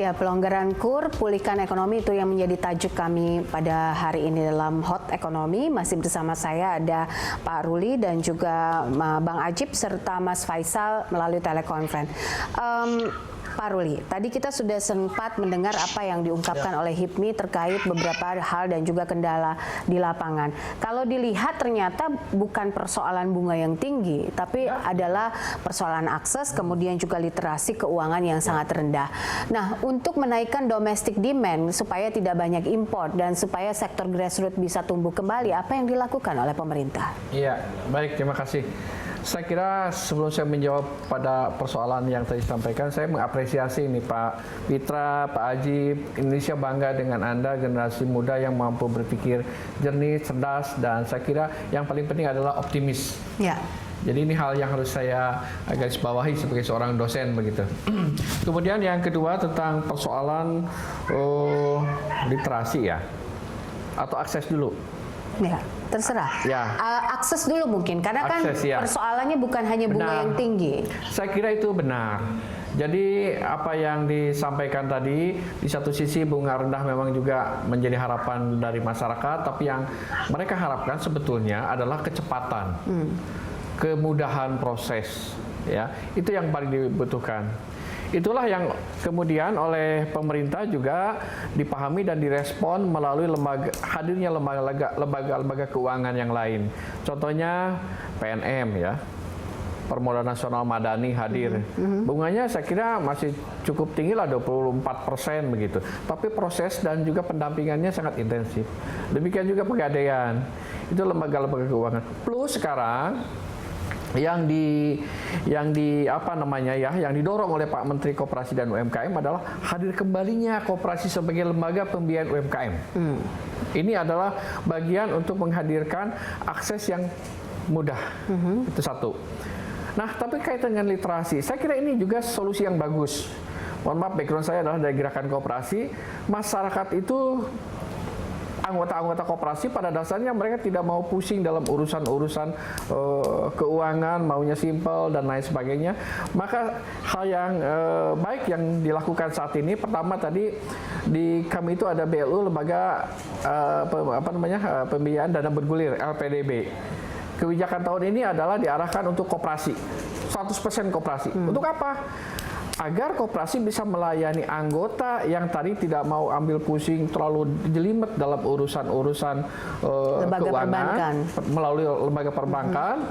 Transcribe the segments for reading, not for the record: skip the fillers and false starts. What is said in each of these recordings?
Ya, pelonggaran KUR, pulihkan ekonomi itu yang menjadi tajuk kami pada hari ini dalam Hot Ekonomi. Masih bersama saya ada Pak Ruli dan juga Bang Ajib serta Mas Faisal melalui telekonferensi. Pak Ruli, tadi kita sudah sempat mendengar apa yang diungkapkan oleh HIPMI terkait beberapa hal dan juga kendala di lapangan. Kalau dilihat ternyata bukan persoalan bunga yang tinggi, tapi adalah persoalan akses, kemudian juga literasi keuangan yang sangat rendah. Nah, untuk menaikkan domestic demand supaya tidak banyak impor dan supaya sektor grassroots bisa tumbuh kembali, apa yang dilakukan oleh pemerintah? Iya, baik, terima kasih. Saya kira sebelum saya menjawab pada persoalan yang tadi disampaikan, saya mengapresiasi nih Pak Pitra, Pak Ajib. Indonesia bangga dengan Anda, generasi muda yang mampu berpikir jernih, cerdas, dan saya kira yang paling penting adalah optimis. Ya. Jadi ini hal yang harus saya garis bawahi sebagai seorang dosen begitu. Kemudian yang kedua tentang persoalan literasi ya, atau akses dulu. Ya, terserah. Ya. Akses dulu mungkin, karena akses, kan ya. Persoalannya bukan hanya bunga yang tinggi. Saya kira itu benar. Jadi apa yang disampaikan tadi, di satu sisi bunga rendah memang juga menjadi harapan dari masyarakat, tapi yang mereka harapkan sebetulnya adalah kecepatan, kemudahan proses. Ya, itu yang paling dibutuhkan. Itulah yang kemudian oleh pemerintah juga dipahami dan direspon melalui hadirnya lembaga-lembaga keuangan yang lain. Contohnya PNM ya, Permodalan Nasional Madani hadir. Bunganya saya kira masih cukup tinggi lah, 24% begitu. Tapi proses dan juga pendampingannya sangat intensif. Demikian juga Pegadaian. Itu lembaga-lembaga keuangan. Plus sekarang yang didorong oleh Pak Menteri Koperasi dan UMKM adalah hadir kembalinya koperasi sebagai lembaga pembiayaan UMKM. Ini adalah bagian untuk menghadirkan akses yang mudah. Itu satu. Nah, tapi kaitan dengan literasi, saya kira ini juga solusi yang bagus. Mohon maaf, background saya adalah dari gerakan koperasi. Masyarakat itu, anggota-anggota koperasi pada dasarnya mereka tidak mau pusing dalam urusan-urusan keuangan, maunya simpel dan lain sebagainya. Maka hal yang baik yang dilakukan saat ini, pertama tadi di kami itu ada BLU, lembaga pembiayaan dana bergulir LPDB. Kebijakan tahun ini adalah diarahkan untuk koperasi, 100% koperasi. Untuk apa? Agar koperasi bisa melayani anggota yang tadi tidak mau ambil pusing terlalu jelimet dalam urusan-urusan keuangan melalui lembaga perbankan,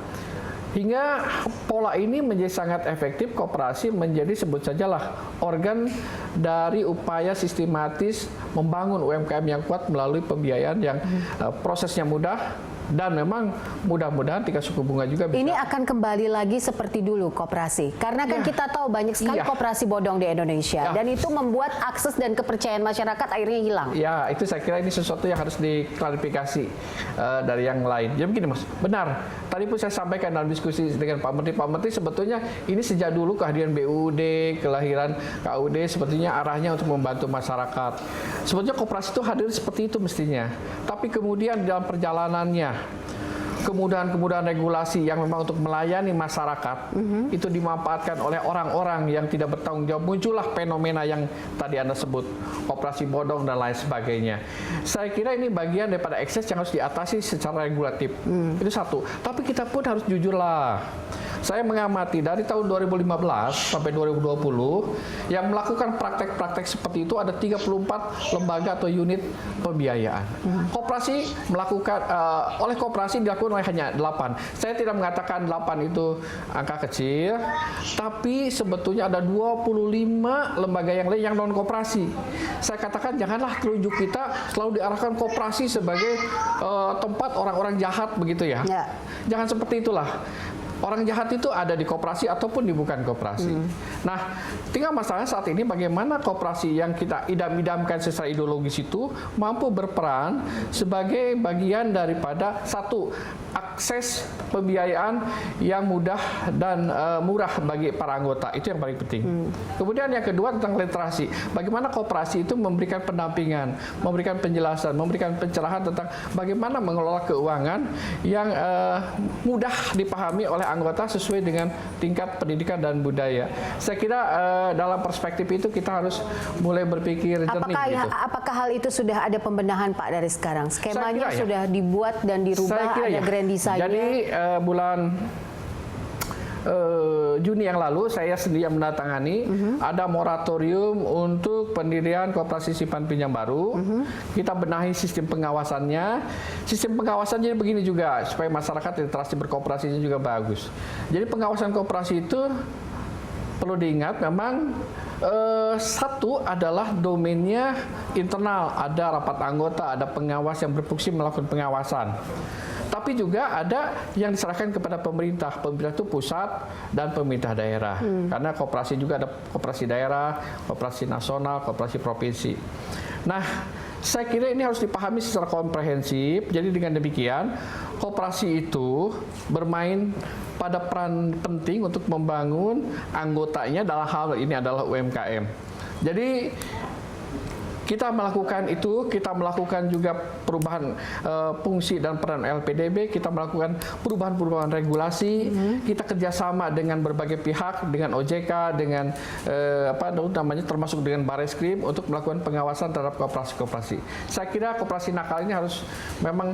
hingga pola ini menjadi sangat efektif. Koperasi menjadi, sebut sajalah, organ dari upaya sistematis membangun UMKM yang kuat melalui pembiayaan yang prosesnya mudah. Dan memang mudah-mudahan tingkat suku bunga juga bisa. Ini akan kembali lagi seperti dulu koperasi. Karena kan kita tahu banyak sekali koperasi bodong di Indonesia. Dan itu membuat akses dan kepercayaan masyarakat akhirnya hilang. Ya, itu saya kira ini sesuatu yang harus diklarifikasi dari yang lain. Jadi begini Mas, benar. Tadi pun saya sampaikan dalam diskusi dengan Pak Menteri. Pak Menteri sebetulnya ini sejak dulu kehadiran BUD, kelahiran KUD sepertinya arahnya untuk membantu masyarakat. Sebetulnya koperasi itu hadir seperti itu mestinya. Tapi kemudian dalam perjalanannya, kemudahan-kemudahan regulasi yang memang untuk melayani masyarakat itu dimanfaatkan oleh orang-orang yang tidak bertanggung jawab. Muncullah fenomena yang tadi Anda sebut, koperasi bodong dan lain sebagainya. Saya kira ini bagian daripada ekses yang harus diatasi secara regulatif. Itu satu. Tapi kita pun harus jujurlah. Saya mengamati dari tahun 2015 sampai 2020 yang melakukan praktek-praktek seperti itu ada 34 lembaga atau unit pembiayaan. Koperasi melakukan oleh koperasi dilakukan oleh hanya 8. Saya tidak mengatakan 8 itu angka kecil, tapi sebetulnya ada 25 lembaga yang lain yang non koperasi. Saya katakan janganlah telunjuk kita selalu diarahkan koperasi sebagai tempat orang-orang jahat begitu ya. Jangan seperti itulah. Orang jahat itu ada di koperasi ataupun di bukan koperasi. Nah, tinggal masalahnya saat ini bagaimana koperasi yang kita idam-idamkan secara ideologis itu mampu berperan sebagai bagian daripada satu akses pembiayaan yang mudah dan murah bagi para anggota. Itu yang paling penting. Kemudian yang kedua tentang literasi. Bagaimana koperasi itu memberikan pendampingan, memberikan penjelasan, memberikan pencerahan tentang bagaimana mengelola keuangan yang mudah dipahami oleh anggota sesuai dengan tingkat pendidikan dan budaya. Saya kira dalam perspektif itu kita harus mulai berpikir jernih. Apakah hal itu sudah ada pembenahan Pak dari sekarang? Skemanya Kira, sudah dibuat dan dirubah, ada grand design-nya? Jadi bulan Juni yang lalu saya sendiri yang menandatangani ada moratorium untuk pendirian koperasi simpan pinjam baru. Kita benahi sistem pengawasannya. Sistem pengawasan jadi begini juga supaya masyarakat literasi berkoperasinya juga bagus. Jadi pengawasan koperasi itu perlu diingat memang satu adalah domainnya internal, ada rapat anggota, ada pengawas yang berfungsi melakukan pengawasan. Tapi juga ada yang diserahkan kepada pemerintah. Pemerintah itu pusat dan pemerintah daerah. Karena koperasi juga ada koperasi daerah, koperasi nasional, koperasi provinsi. Nah, saya kira ini harus dipahami secara komprehensif. Jadi dengan demikian, koperasi itu bermain pada peran penting untuk membangun anggotanya dalam hal ini adalah UMKM. Jadi kita melakukan itu, kita melakukan juga perubahan fungsi dan peran LPDB, kita melakukan perubahan-perubahan regulasi, kita kerjasama dengan berbagai pihak, dengan OJK, dengan termasuk dengan Bareskrim untuk melakukan pengawasan terhadap koperasi-koperasi. Saya kira koperasi nakal ini harus memang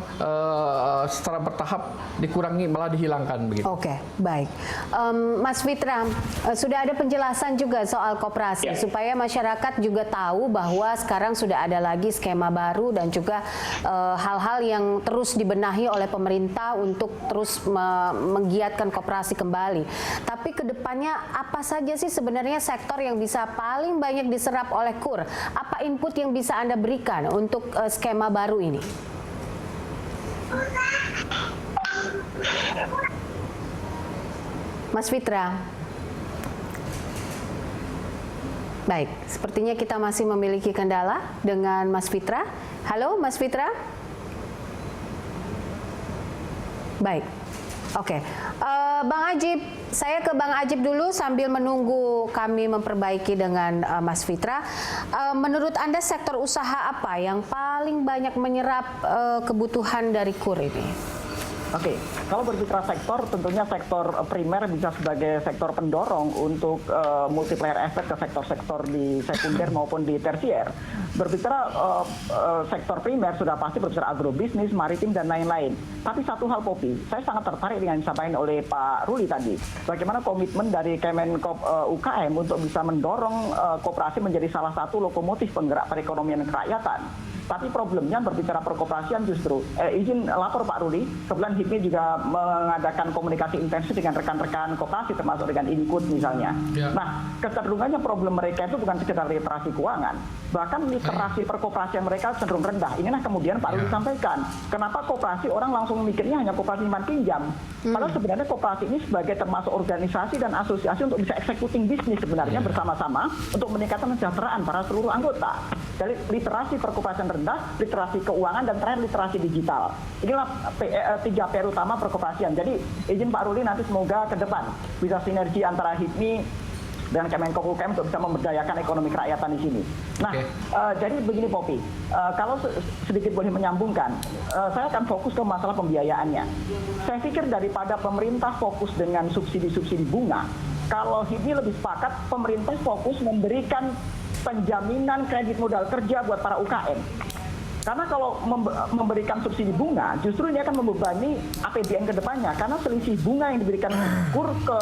secara bertahap dikurangi, malah dihilangkan begitu. Oke, baik. Mas Fitra, sudah ada penjelasan juga soal koperasi supaya masyarakat juga tahu bahwa sekarang sudah ada lagi skema baru dan juga hal-hal yang terus dibenahi oleh pemerintah untuk terus menggiatkan koperasi kembali. Tapi kedepannya apa saja sih sebenarnya sektor yang bisa paling banyak diserap oleh KUR? Apa input yang bisa Anda berikan untuk skema baru ini? Mas Fitra. Baik, sepertinya kita masih memiliki kendala dengan Mas Fitra. Halo, Mas Fitra. Baik, oke. Bang Ajib, saya ke Bang Ajib dulu sambil menunggu kami memperbaiki dengan Mas Fitra. Menurut Anda sektor usaha apa yang paling banyak menyerap kebutuhan dari KUR ini? Oke, kalau berbicara sektor, tentunya sektor primer bisa sebagai sektor pendorong untuk multiplier efek ke sektor-sektor di sekunder maupun di tersier. Berbicara sektor primer sudah pasti berbicara agrobisnis, maritim, dan lain-lain. Tapi satu hal, Popi, saya sangat tertarik dengan yang disampaikan oleh Pak Ruli tadi. Bagaimana komitmen dari Kemenkop UKM untuk bisa mendorong koperasi menjadi salah satu lokomotif penggerak perekonomian kerakyatan. Tapi problemnya berbicara perkoperasian justru, izin lapor Pak Ruli, kebetulan HIPMI juga mengadakan komunikasi intensif dengan rekan-rekan koperasi termasuk dengan Inkut misalnya. Nah, kecenderungannya problem mereka itu bukan sekedar literasi keuangan, bahkan literasi perkoperasian mereka cenderung rendah. Inilah kemudian Pak Ruli sampaikan, kenapa koperasi orang langsung mikirnya hanya koperasi simpan pinjam. Padahal sebenarnya koperasi ini sebagai termasuk organisasi dan asosiasi untuk bisa executing bisnis sebenarnya bersama-sama untuk meningkatkan kesejahteraan para seluruh anggota. Jadi literasi perkoperasian rendah, literasi keuangan, dan terakhir literasi digital. Inilah 3 PR utama perkoperasian. Jadi izin Pak Ruli nanti semoga ke depan bisa sinergi antara HIPMI dan Kemenkop UKM untuk bisa memberdayakan ekonomi kerakyatan di sini. Nah, jadi begini Popi, kalau sedikit boleh menyambungkan, saya akan fokus ke masalah pembiayaannya. Saya pikir daripada pemerintah fokus dengan subsidi-subsidi bunga, kalau HIPMI lebih sepakat pemerintah fokus memberikan penjaminan kredit modal kerja buat para UKM. Karena kalau memberikan subsidi bunga, justru ini akan membebani APBN ke depannya. Karena selisih bunga yang diberikan KUR ke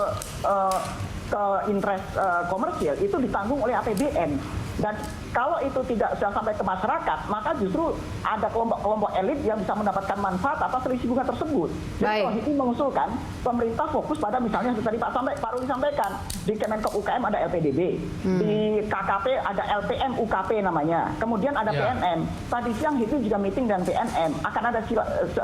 interest komersial itu ditanggung oleh APBN. Dan kalau itu tidak sudah sampai ke masyarakat, maka justru ada kelompok-kelompok elit yang bisa mendapatkan manfaat atas selisih bunga tersebut. Jadi kalau ini mengusulkan pemerintah fokus pada misalnya tadi Pak Ruli sampaikan, di Kemenkop UKM ada LPDB, di KKP ada LPM UKP namanya, kemudian ada PNM. Tadi siang itu juga meeting dengan PNM, akan ada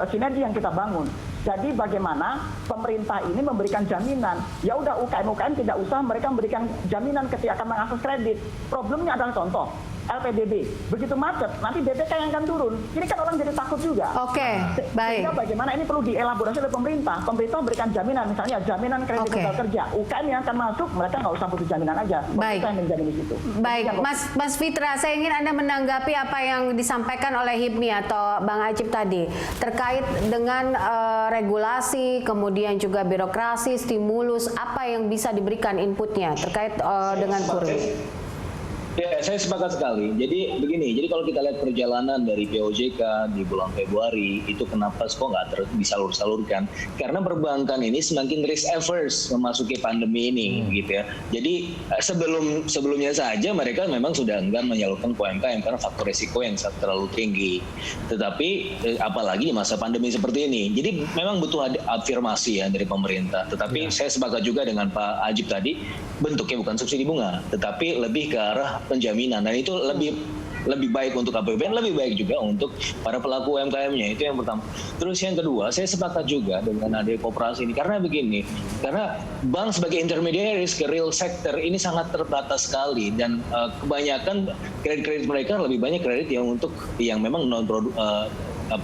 sinergi yang kita bangun. Jadi bagaimana pemerintah ini memberikan jaminan, ya udah UKM tidak usah mereka memberikan jaminan ketika akan mengakses kredit. Problemnya adalah contoh, LPDB. Begitu macet, nanti BPK yang akan turun. Ini kan orang jadi takut juga. Oke, baik. Sehingga bagaimana ini perlu dielaborasi oleh pemerintah. Pemerintah memberikan jaminan, misalnya jaminan kredit modal kerja. UKM yang akan masuk, mereka nggak usah butuh jaminan aja. Baik. Pemerintah yang menjamin di situ. Baik, Mas Fitra, saya ingin Anda menanggapi apa yang disampaikan oleh HIPMI atau Bang Ajib tadi terkait dengan regulasi, kemudian juga birokrasi, stimulus, apa yang bisa diberikan inputnya terkait dengan kurir. Ya, saya sepakat sekali. Jadi begini, jadi kalau kita lihat perjalanan dari POJK di bulan Februari, itu kenapa kok nggak disalur-salurkan? Karena perbankan ini semakin risk averse memasuki pandemi ini, gitu ya. Jadi sebelumnya saja mereka memang sudah enggan menyalurkan ke UMKM karena faktor risiko yang terlalu tinggi. Tetapi apalagi di masa pandemi seperti ini, jadi memang butuh afirmasi ya dari pemerintah. Tetapi saya sepakat juga dengan Pak Ajib tadi, bentuknya bukan subsidi bunga, tetapi lebih ke arah penjaminan, dan itu lebih baik untuk APBN, lebih baik juga untuk para pelaku UMKM-nya. Itu yang pertama. Terus yang kedua, saya sepakat juga dengan adanya koperasi ini karena begini, karena bank sebagai intermediaries ke real sector ini sangat terbatas sekali, dan kebanyakan kredit-kredit mereka lebih banyak kredit yang memang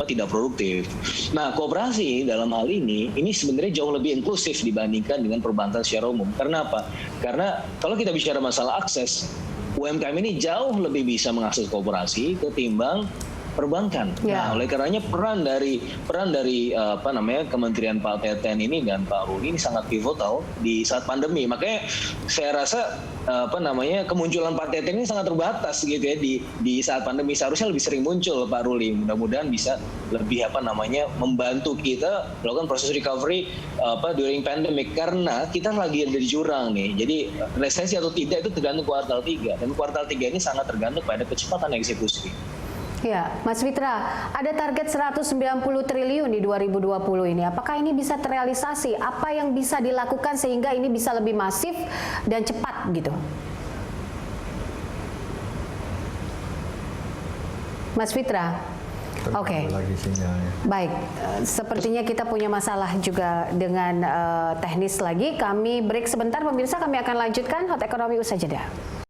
tidak produktif. Nah, koperasi dalam hal ini sebenarnya jauh lebih inklusif dibandingkan dengan perbankan secara umum. Karena apa? Karena kalau kita bicara masalah akses, UMKM ini jauh lebih bisa mengakses koperasi ketimbang perbankan. Ya. Nah, oleh karenanya peran dari Kementerian Pak Teten ini dan Pak Ruli ini sangat pivotal di saat pandemi. Makanya saya rasa kemunculan Pak Teten ini sangat terbatas gitu ya di saat pandemi. Seharusnya lebih sering muncul Pak Ruli. Mudah-mudahan bisa lebih membantu kita melakukan proses recovery during pandemic, karena kita lagi ada di jurang nih. Jadi resesi atau tidak itu tergantung kuartal 3, dan kuartal 3 ini sangat tergantung pada kecepatan eksekusi. Ya, Mas Fitra, ada target 190 triliun di 2020 ini. Apakah ini bisa terrealisasi? Apa yang bisa dilakukan sehingga ini bisa lebih masif dan cepat gitu? Mas Fitra? Oke. Baik, sepertinya kita punya masalah juga dengan teknis lagi. Kami break sebentar, pemirsa. Kami akan lanjutkan Hot Ekonomi usai jeda.